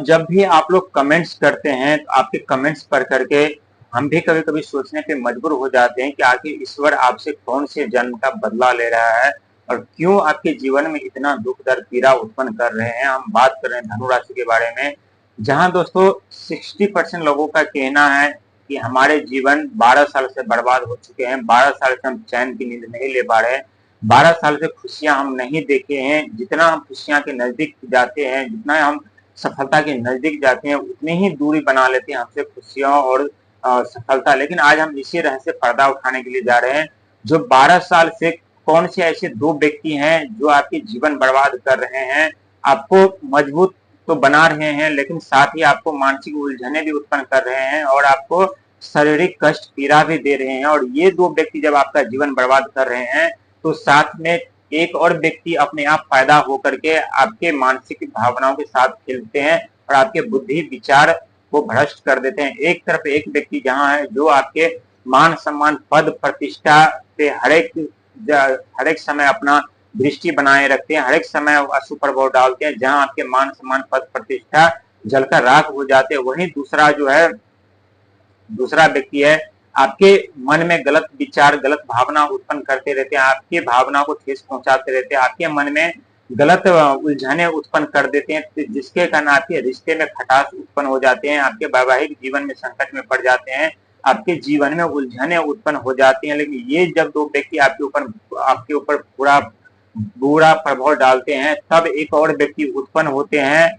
जब भी आप लोग कमेंट्स करते हैं तो आपके कमेंट्स पढ़ करके हम भी कभी कभी सोचने पे मजबूर हो जाते हैं कि आखिर ईश्वर आपसे कौन से जन्म का बदला ले रहा है और क्यों आपके जीवन में इतना दुख दर्द पीड़ा उत्पन्न कर रहे हैं। हम बात कर रहे हैं धनु राशि के बारे में, जहां दोस्तों 60% लोगों का कहना है कि हमारे जीवन 12 साल से बर्बाद हो चुके हैं। 12 साल से हम चैन की नींद नहीं ले पा रहे हैं। 12 साल से खुशियां हम नहीं देखे हैं। जितना हम खुशियां के नजदीक जाते हैं, जितना हम सफलता के नजदीक जाते हैं, उतनी ही दूरी बना लेते हैं हमसे खुशियां और सफलता। लेकिन आज हम इसी रह से पर्दा उठाने के लिए जा रहे हैं। जो 12 साल से कौन से ऐसे दो व्यक्ति हैं जो आपके जीवन बर्बाद कर रहे हैं, आपको मजबूत तो बना रहे हैं लेकिन साथ ही आपको मानसिक उलझने भी उत्पन्न कर रहे हैं और आपको शारीरिक कष्ट पीड़ा भी दे रहे हैं। और ये दो व्यक्ति जब आपका जीवन बर्बाद कर रहे हैं तो साथ में एक और व्यक्ति अपने आप पैदा होकर के आपके मानसिक भावनाओं के साथ खेलते हैं और आपके बुद्धि विचार को भ्रष्ट कर देते हैं। एक तरफ एक व्यक्ति जहां है जो आपके मान सम्मान पद प्रतिष्ठा पे हर एक समय अपना दृष्टि बनाए रखते हैं, हर एक समय अशुभ प्रभाव डालते हैं, जहां आपके मान सम्मान पद प्रतिष्ठा जलकर राख हो जाते हैं। वहीं दूसरा व्यक्ति है आपके मन में गलत विचार गलत भावना उत्पन्न करते रहते हैं, आपके भावना को ठेस पहुंचाते रहते हैं, आपके मन में गलत उलझने उत्पन्न कर देते हैं, जिसके कारण आपके रिश्ते में खटास उत्पन्न हो जाते हैं, आपके वैवाहिक जीवन में संकट में पड़ जाते हैं, आपके जीवन में उलझने उत्पन्न हो जाती हैं। लेकिन ये जब दो व्यक्ति आपके ऊपर पूरा बुरा प्रभाव डालते हैं, तब एक और व्यक्ति उत्पन्न होते हैं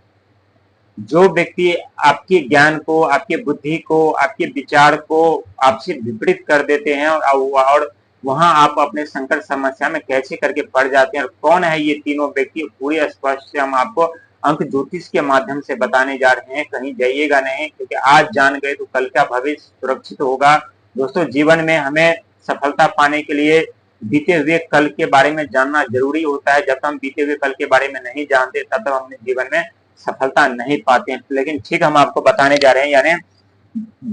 जो व्यक्ति आपके ज्ञान को, आपके बुद्धि को, आपके विचार को आपसे विपरीत कर देते हैं और वहां आप अपने संकट समस्या में कैसे करके पड़ जाते हैं। और कौन है ये तीनों व्यक्ति, पूरी स्पष्ट से हम आपको अंक ज्योतिष के माध्यम से बताने जा रहे हैं। कहीं जाइएगा नहीं, क्योंकि आज जान गए तो कल का भविष्य सुरक्षित होगा। दोस्तों, जीवन में हमें सफलता पाने के लिए बीते हुए कल के बारे में जानना जरूरी होता है। जब हम बीते हुए कल के बारे में नहीं जानते तब तक अपने जीवन में सफलता नहीं पाते हैं। लेकिन ठीक हम आपको बताने जा रहे हैं, यानी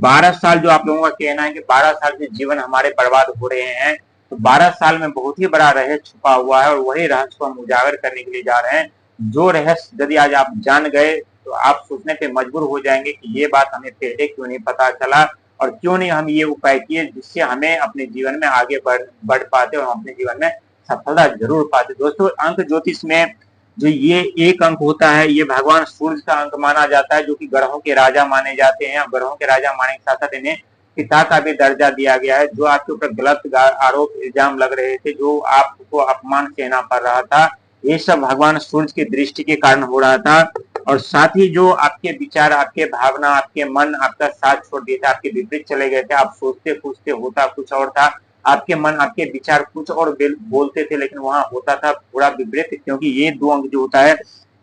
12 साल जो आप लोगों का कहना है कि 12 साल से जीवन हमारे बर्बाद हो रहे हैं, तो 12 साल में बहुत ही बड़ा रहस्य छुपा हुआ है और वही रहस्य को हम उजागर करने के लिए जा रहे हैं। जो रहस्य यदि आज आप जान गए तो आप सोचने पे मजबूर हो जाएंगे कि ये बात हमें पहले क्यों नहीं पता चला और क्यों नहीं हम ये उपाय किए जिससे हमें अपने जीवन में आगे बढ़ पाते और अपने जीवन में सफलता जरूर पाते। दोस्तों, अंक ज्योतिष में जो ये एक अंक होता है, ये भगवान सूर्य का अंक माना जाता है, जो कि ग्रहों के राजा माने जाते हैं। ग्रहों के राजा माने के साथ साथ इन्हें पिता का भी दर्जा दिया गया है। जो आपके ऊपर गलत आरोप इल्जाम लग रहे थे, जो आपको अपमान सहना पड़ रहा था, ये सब भगवान सूर्य की दृष्टि के कारण हो रहा था। और साथ ही जो आपके विचार, आपके भावना, आपके मन आपका साथ छोड़ दिए थे, आपके विपरीत चले गए थे, आप सोचते पूछते होता कुछ और था, आपके मन आपके विचार कुछ और बोलते थे, लेकिन वहां होता था पूरा विपरीत। क्योंकि ये दो अंक जो होता है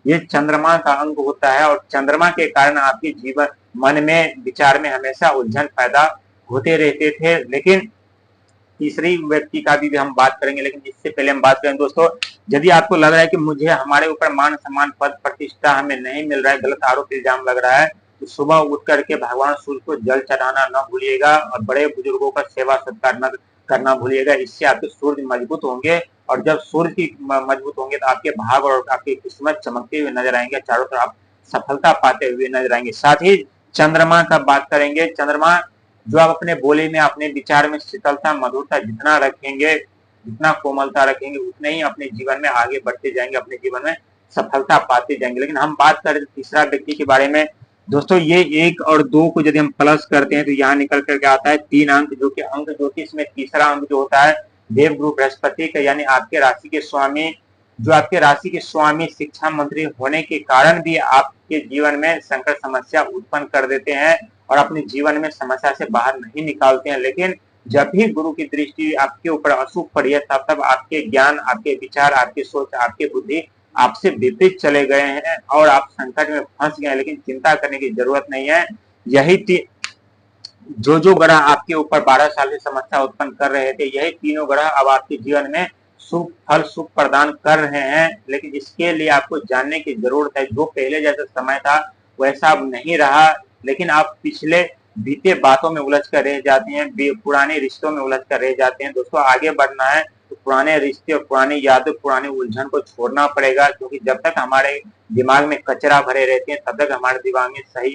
ये चंद्रमा का अंक होता है और चंद्रमा के कारण आपके जीवन मन में विचार में हमेशा उलझन पैदा होते रहते थे। लेकिन तीसरी व्यक्ति का भी हम बात करेंगे, लेकिन इससे पहले हम बात करें दोस्तों, यदि आपको लग रहा है कि मुझे हमारे ऊपर मान सम्मान पद प्रतिष्ठा हमें नहीं मिल रहा है, गलत आरोप इल्जाम लग रहा है, तो सुबह उठ करके भगवान सूर्य को जल चढ़ाना न भूलिएगा और बड़े बुजुर्गों का सेवा सत्कार न करना भूलिएगा। इससे आपके सूर्य मजबूत होंगे और जब सूर्य की मजबूत होंगे तो आपके भाग और आपकी किस्मत चमकते हुए नजर आएंगे, चारों तरफ सफलता पाते हुए नजर आएंगे। साथ ही चंद्रमा का बात करेंगे। चंद्रमा जो आप अपने बोली में, अपने विचार में शीतलता मधुरता जितना रखेंगे, जितना कोमलता रखेंगे, उतने ही अपने जीवन में आगे बढ़ते जाएंगे, अपने जीवन में सफलता पाते जाएंगे। लेकिन हम बात करें तीसरा व्यक्ति के बारे में, दोस्तों ये 1 और 2 को यदि हम प्लस करते हैं तो यहाँ निकल करके आता है 3 अंक, जो कि अंक ज्योतिष में तीसरा अंक जो होता है देवगुरु बृहस्पति का, यानी आपके राशि के स्वामी। जो आपके राशि के स्वामी शिक्षा मंत्री होने के कारण भी आपके जीवन में संकट समस्या उत्पन्न कर देते हैं और अपने जीवन में समस्या से बाहर नहीं निकालते हैं। लेकिन जब भी गुरु की दृष्टि आपके ऊपर अशुभ पड़ी है, तब आपके ज्ञान, आपके विचार, आपकी सोच, आपकी बुद्धि आपसे विपरीत चले गए हैं और आप संकट में फंस गए हैं। लेकिन चिंता करने की जरूरत नहीं है। यही जो ग्रह आपके ऊपर 12 साल से समस्या उत्पन्न कर रहे थे, यही तीनों ग्रह अब आपके जीवन में शुभ फल सुख प्रदान कर रहे हैं। लेकिन इसके लिए आपको जानने की जरूरत है। जो पहले जैसा समय था वैसा अब नहीं रहा, लेकिन आप पिछले बीते बातों में उलझ कर रह जाते हैं, पुराने रिश्तों में उलझ कर रह जाते हैं। दोस्तों आगे बढ़ना है तो पुराने रिश्ते और पुरानी यादें, पुराने उलझन को छोड़ना पड़ेगा, क्योंकि जब तक हमारे दिमाग में कचरा भरे रहते हैं तब तक हमारे दिमाग में सही